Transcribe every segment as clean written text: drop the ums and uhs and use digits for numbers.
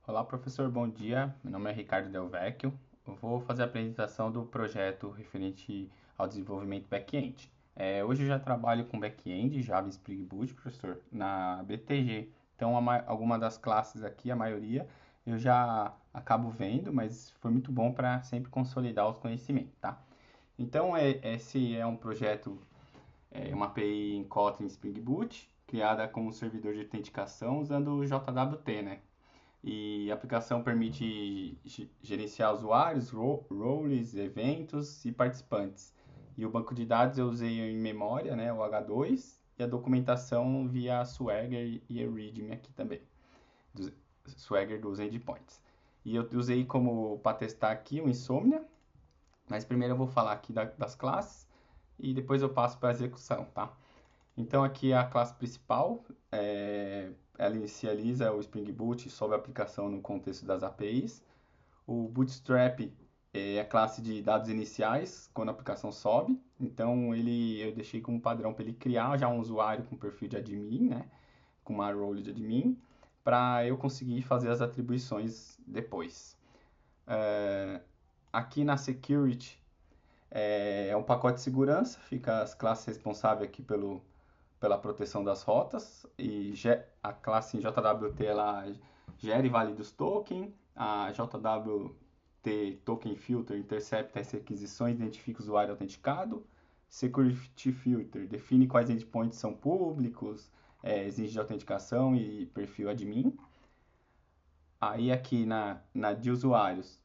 Olá, professor, bom dia. Meu nome é Ricardo Del Vecchio. Eu vou fazer a apresentação do projeto referente ao desenvolvimento back-end. Hoje eu já trabalho com back-end, Java e Spring Boot, professor, na BTG. Então, alguma das classes aqui, a maioria, eu já acabo vendo, mas foi muito bom para sempre consolidar os conhecimentos, tá? Então, esse é um projeto, uma API em Kotlin Spring Boot, criada como servidor de autenticação usando o JWT, né? E a aplicação permite gerenciar usuários, roles, eventos e participantes. E o banco de dados eu usei em memória, né, o H2, e a documentação via Swagger e a README aqui também, do Swagger dos endpoints. E eu usei como para testar aqui o Insomnia, mas primeiro eu vou falar aqui das classes e depois eu passo para a execução, tá? Então aqui é a classe principal, ela inicializa o Spring Boot sob a aplicação no contexto das APIs. O Bootstrap é a classe de dados iniciais quando a aplicação sobe. Então eu deixei como padrão para ele criar já um usuário com perfil de admin, né? Com uma role de admin, para eu conseguir fazer as atribuições depois. Aqui na Security é um pacote de segurança, fica as classes responsáveis aqui pela proteção das rotas, e a classe em JWT ela gera e valida os tokens, a JWT Token Filter intercepta as requisições, identifica o usuário autenticado, Security Filter define quais endpoints são públicos, exige de autenticação e perfil admin. Aí aqui na de usuários,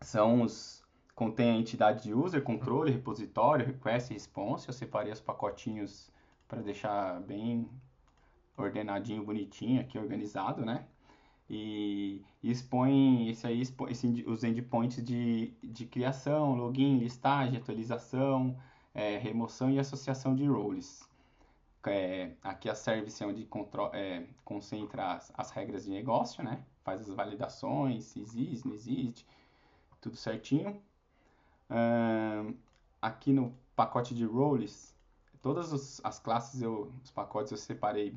são os contém a entidade de user, controle, repositório, request e response. Eu separei os pacotinhos para deixar bem ordenadinho, bonitinho aqui, organizado, né? E expõe os endpoints de criação, login, listagem, atualização, remoção e associação de roles. Aqui a service é onde concentra as regras de negócio, né? Faz as validações, se existe, não existe, tudo certinho. Aqui no pacote de roles, todas as classes, os pacotes eu separei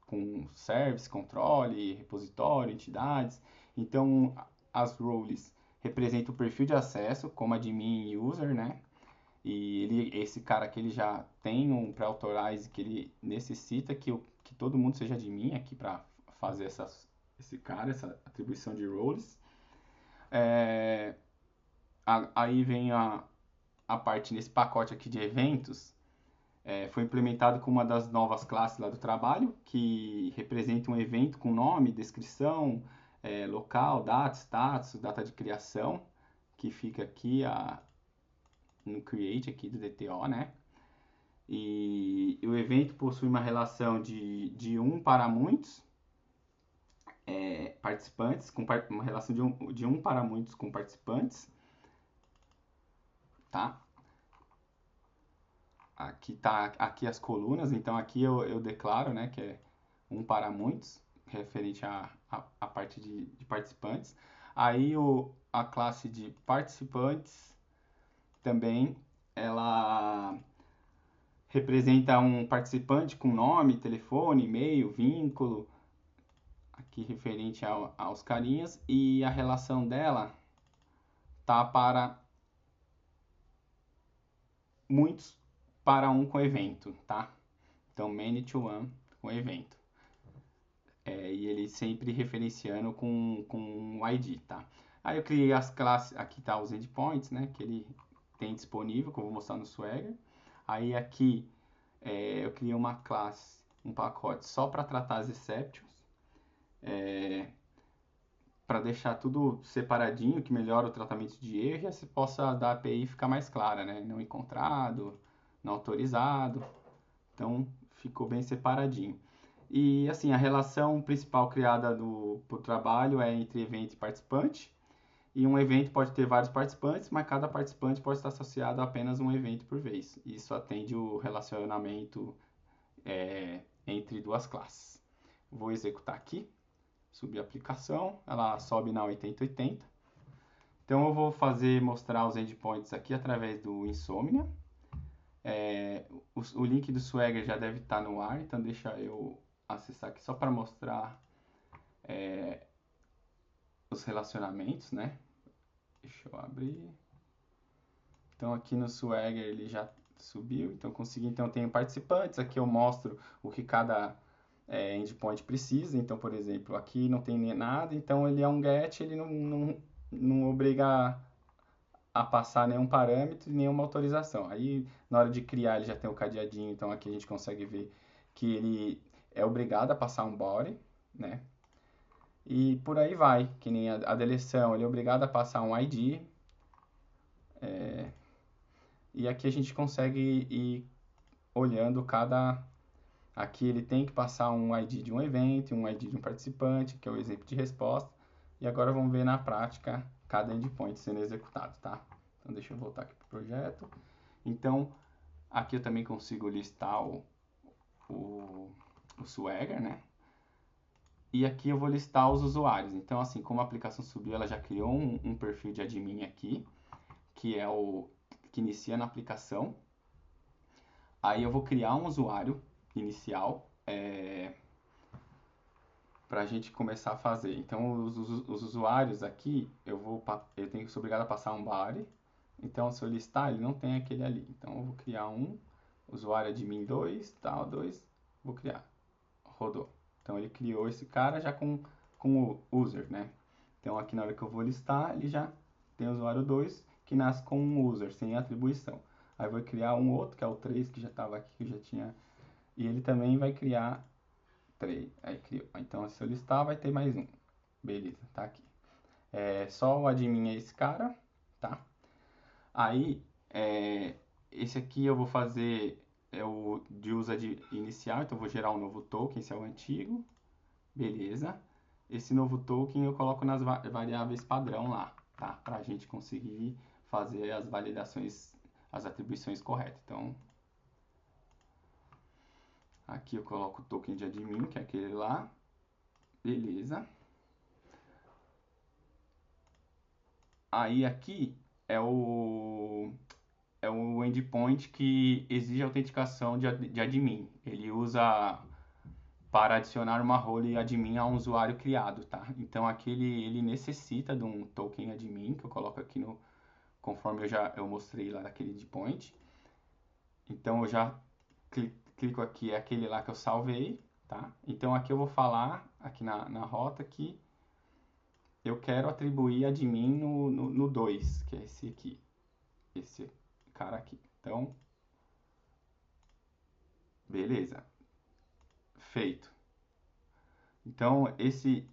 com service, controle, repositório, entidades. Então, as roles representam o perfil de acesso, como admin e user, né? E esse cara aqui ele já tem um pré-authorize que ele necessita que todo mundo seja admin aqui para fazer essa atribuição de roles. Aí vem a parte nesse pacote aqui de eventos, foi implementado com uma das novas classes lá do trabalho, que representa um evento com nome, descrição, local, data, status, data de criação, que fica aqui no create aqui do DTO, né? E o evento possui uma relação de um para muitos participantes, uma relação de um para muitos com participantes, tá? Aqui as colunas, então aqui eu declaro, né, que é um para muitos, referente à parte de participantes. Aí a classe de participantes também, ela representa um participante com nome, telefone, e-mail, vínculo, aqui referente aos carinhas, e a relação dela tá para muitos para um com evento, tá? Então, many to one com evento. E ele sempre referenciando com um ID, tá? Aí eu criei as classes, aqui tá os endpoints, né? Que ele tem disponível, que eu vou mostrar no Swagger. Aí aqui eu criei uma classe, um pacote só para tratar as exceptions, para deixar tudo separadinho, que melhora o tratamento de erro e você possa da API ficar mais clara, né? Não encontrado, não autorizado. Então ficou bem separadinho. E assim, a relação principal criada por trabalho é entre evento e participante. E um evento pode ter vários participantes, mas cada participante pode estar associado a apenas um evento por vez. Isso atende o relacionamento entre duas classes. Vou executar aqui, subir a aplicação, ela sobe na 8080. Então eu vou mostrar os endpoints aqui através do Insomnia. O link do Swagger já deve estar no ar, então deixa eu acessar aqui só para mostrar os relacionamentos, né? Deixa eu abrir. Então aqui no Swagger ele já subiu, então consegui. Então tem participantes, aqui eu mostro o que cada endpoint precisa. Então, por exemplo, aqui não tem nada, então ele é um GET, ele não obriga a passar nenhum parâmetro e nenhuma autorização. Aí na hora de criar ele já tem o cadeadinho, então aqui a gente consegue ver que ele é obrigado a passar um body, né? E por aí vai, que nem a deleção, ele é obrigado a passar um ID. E aqui a gente consegue ir olhando cada. Aqui ele tem que passar um ID de um evento, um ID de um participante, que é o exemplo de resposta. E agora vamos ver na prática cada endpoint sendo executado, tá? Então deixa eu voltar aqui para o projeto. Então aqui eu também consigo listar o Swagger, né? E aqui eu vou listar os usuários. Então, assim, como a aplicação subiu, ela já criou um perfil de admin aqui, que é o que inicia na aplicação. Aí eu vou criar um usuário inicial para a gente começar a fazer. Então, os usuários aqui, eu tenho que ser obrigado a passar um body. Então, se eu listar, ele não tem aquele ali. Então, eu vou criar um usuário admin 2, tal, 2, vou criar. Rodou. Então, ele criou esse cara já com o user, né? Então, aqui na hora que eu vou listar, ele já tem o usuário 2, que nasce com um user, sem atribuição. Aí, eu vou criar um outro, que é o 3, que já estava aqui, que eu já tinha. E ele também vai criar 3. Aí, criou. Então, se eu listar, vai ter mais um. Beleza, tá aqui. Só o admin é esse cara, tá? Aí, esse aqui eu vou fazer o de usa de inicial, então eu vou gerar um novo token, esse é o antigo. Beleza. Esse novo token eu coloco nas variáveis padrão lá, tá? Para a gente conseguir fazer as validações, as atribuições corretas. Então, aqui eu coloco o token de admin, que é aquele lá. Beleza. Aí aqui é o endpoint que exige autenticação de admin. Ele usa para adicionar uma role admin a um usuário criado, tá? Então aqui ele necessita de um token admin que eu coloco aqui no conforme eu mostrei lá naquele endpoint. Então eu já clico aqui, é aquele lá que eu salvei, tá? Então aqui eu vou falar aqui na rota que eu quero atribuir admin no 2, que é esse aqui, esse cara aqui. Então, beleza, feito. Então esse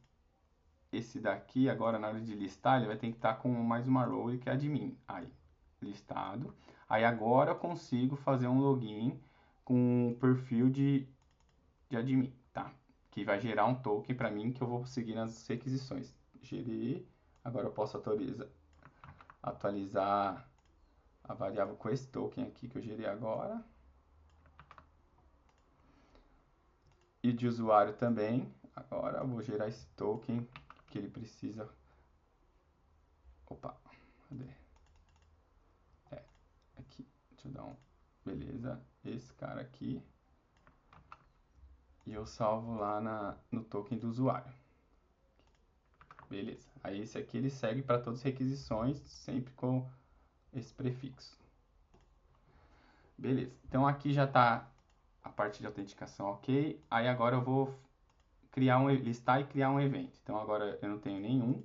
daqui, agora na hora de listar, ele vai ter que estar com mais uma role que é admin. Aí, listado. Aí agora eu consigo fazer um login com um perfil de admin, tá? Que vai gerar um token para mim que eu vou seguir nas requisições. Gerei. Agora eu posso atualizar a variável com esse token aqui que eu gerei agora. E de usuário também. Agora eu vou gerar esse token que ele precisa. Opa, cadê? Aqui, deixa eu dar um. Beleza, esse cara aqui. E eu salvo lá no token do usuário. Beleza, aí esse aqui ele segue para todas as requisições, sempre com esse prefixo. Beleza, então aqui já está a parte de autenticação ok. Aí agora eu vou listar e criar um evento. Então agora eu não tenho nenhum.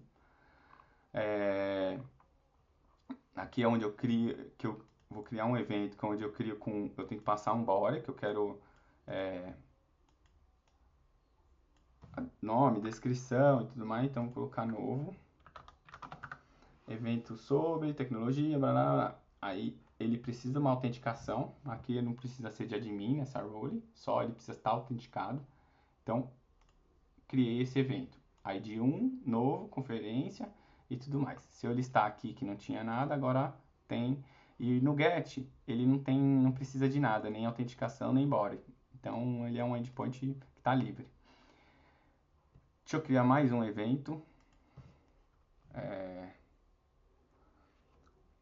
Aqui é onde eu crio, que eu vou criar um evento, que é onde eu crio eu tenho que passar um body, que eu quero nome, descrição e tudo mais, então vou colocar novo. Evento sobre tecnologia, blá, blá, blá. Aí ele precisa de uma autenticação, aqui não precisa ser de admin, essa role, só ele precisa estar autenticado. Então, criei esse evento. ID 1, novo, conferência e tudo mais. Se eu listar aqui que não tinha nada, agora tem. E no GET, ele não precisa de nada, nem autenticação, nem body. Então, ele é um endpoint que está livre. Deixa eu criar mais um evento.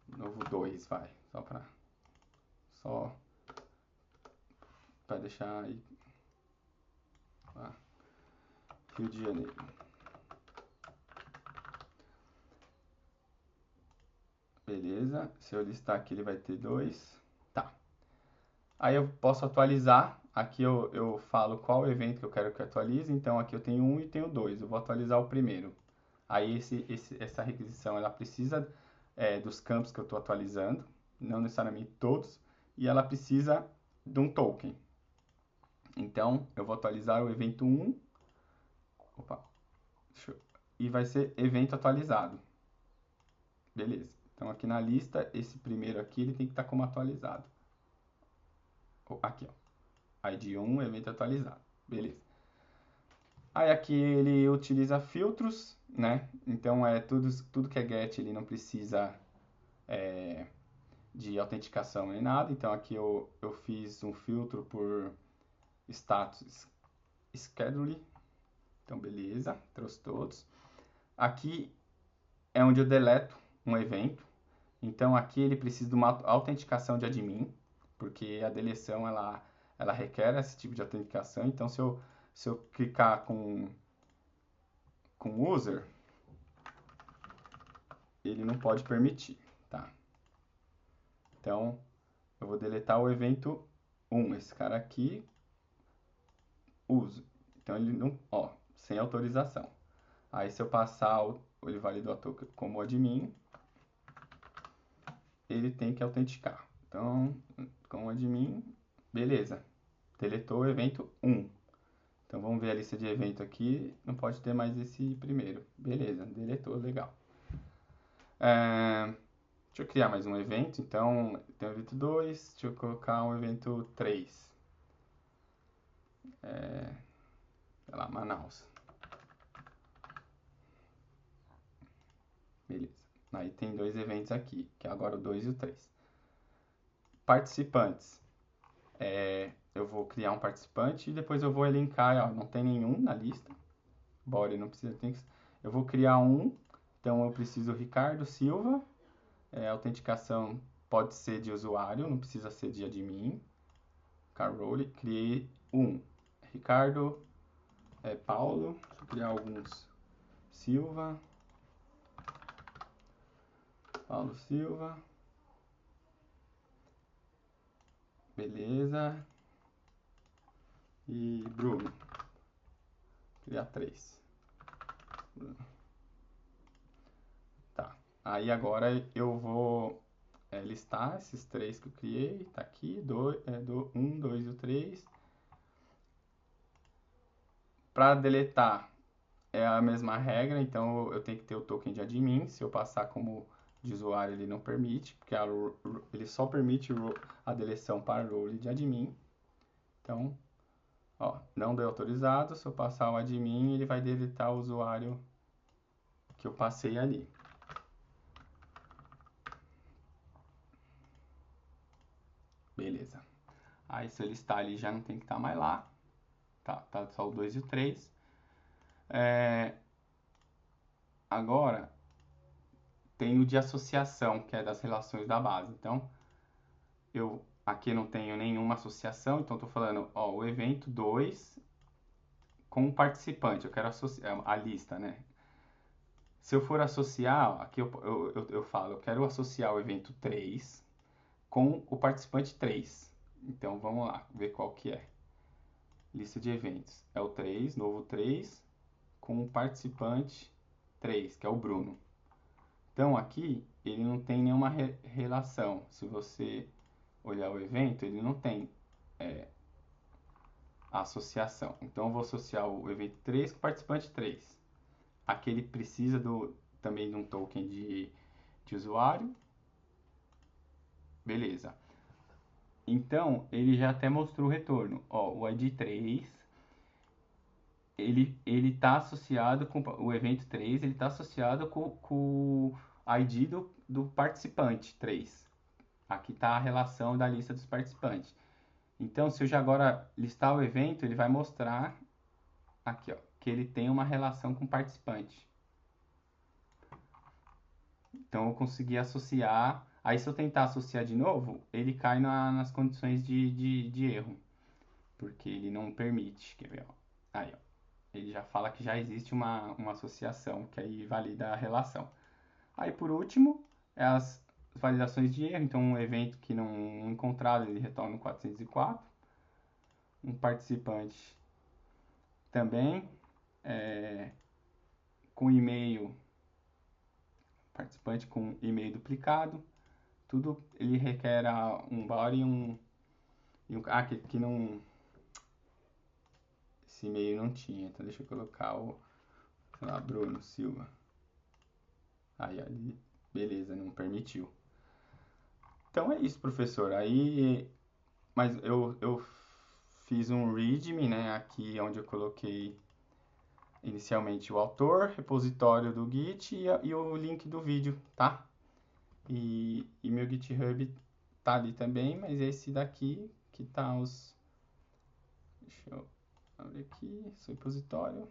Novo 2, vai. Só para deixar aí. Rio de Janeiro. Beleza. Se eu listar aqui, ele vai ter 2. Tá. Aí eu posso atualizar. Aqui eu falo qual evento que eu quero que atualize. Então aqui eu tenho 1 e tenho 2. Eu vou atualizar o primeiro. Aí essa requisição ela precisa dos campos que eu estou atualizando, não necessariamente todos, e ela precisa de um token. Então eu vou atualizar o evento 1. Opa, e vai ser evento atualizado. Beleza. Então aqui na lista, esse primeiro aqui ele tem que estar como atualizado. Aqui, ó. ID 1, evento atualizado. Beleza. Aí aqui ele utiliza filtros, né? Então tudo que é get ele não precisa de autenticação nem nada. Então aqui eu fiz um filtro por status schedule. Então beleza, trouxe todos. Aqui é onde eu deleto um evento. Então aqui ele precisa de uma autenticação de admin, porque a deleção ela requer esse tipo de autenticação. Então se eu clicar com user, ele não pode permitir, tá? Então eu vou deletar o evento 1, esse cara aqui, uso. Então ele não, ó, sem autorização. Aí se eu passar ele validou a token como admin, ele tem que autenticar. Então, com admin, beleza. Deletou o evento 1. Então vamos ver a lista de evento aqui, não pode ter mais esse primeiro. Beleza, deletou, legal. Deixa eu criar mais um evento, então tem o evento 2, deixa eu colocar um evento 3. Sei lá, Manaus. Beleza. Aí tem 2 eventos aqui, que é agora o 2 e o 3. Participantes. Eu vou criar um participante e depois eu vou elencar, ó, não tem nenhum na lista. Body não precisa ter. Eu vou criar um, então eu preciso Ricardo Silva. Autenticação pode ser de usuário, não precisa ser de admin. Carole, criei um. Ricardo, Paulo, deixa eu criar alguns. Silva, Paulo Silva, beleza. E Bruno, criar 3. Tá, aí agora eu vou listar esses 3 que eu criei, tá aqui, 1, 2 e 3. Para deletar é a mesma regra, então eu tenho que ter o token de admin. Se eu passar como de usuário, ele não permite, porque ele só permite a deleção para role de admin. Então, ó, não deu autorizado. Se eu passar o admin, ele vai deletar o usuário que eu passei ali. Beleza. Aí se ele está ali, já não tem que estar mais lá. Tá só o 2 e o 3. Agora, tem o de associação, que é das relações da base. Então, eu aqui não tenho nenhuma associação, então estou falando, ó, o evento 2 com o participante. Eu quero associar a lista, né? Se eu for associar, aqui eu falo, eu quero associar o evento 3 com o participante 3. Então, vamos lá, ver qual que é. Lista de eventos. É o 3, novo 3, com o participante 3, que é o Bruno. Então, aqui, ele não tem nenhuma relação. Se você olhar o evento, ele não tem a associação. Então, eu vou associar o evento 3 com o participante 3. Aqui ele precisa também de um token de usuário. Beleza. Então, ele já até mostrou o retorno. Ó, o ID 3, ele está associado com o evento 3, ele está associado com o ID do participante 3. Aqui está a relação da lista dos participantes. Então, se eu já agora listar o evento, ele vai mostrar aqui, ó, que ele tem uma relação com o participante. Então, eu consegui associar. Aí, se eu tentar associar de novo, ele cai nas condições de erro. Porque ele não permite. Quer ver? Ó. Aí, ó. Ele já fala que já existe uma associação, que aí valida a relação. Aí, por último, validações de erro, então um evento que não encontrado, ele retorna no 404. Um participante também, com e-mail, participante com e-mail duplicado, tudo ele requer um body que não, esse e-mail não tinha, então deixa eu colocar sei lá, Bruno Silva. Aí ali, beleza, não permitiu. Então é isso, professor. Aí, mas eu fiz um readme, né? Aqui onde eu coloquei inicialmente o autor, repositório do Git e o link do vídeo, tá? E meu GitHub tá ali também, mas esse daqui que tá Deixa eu abrir aqui, esse repositório.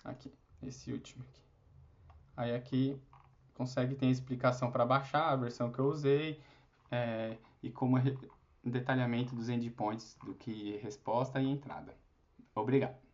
Aqui, esse último aqui. Aí aqui consegue ter a explicação para baixar, a versão que eu usei, e como detalhamento dos endpoints do que resposta e entrada. Obrigado.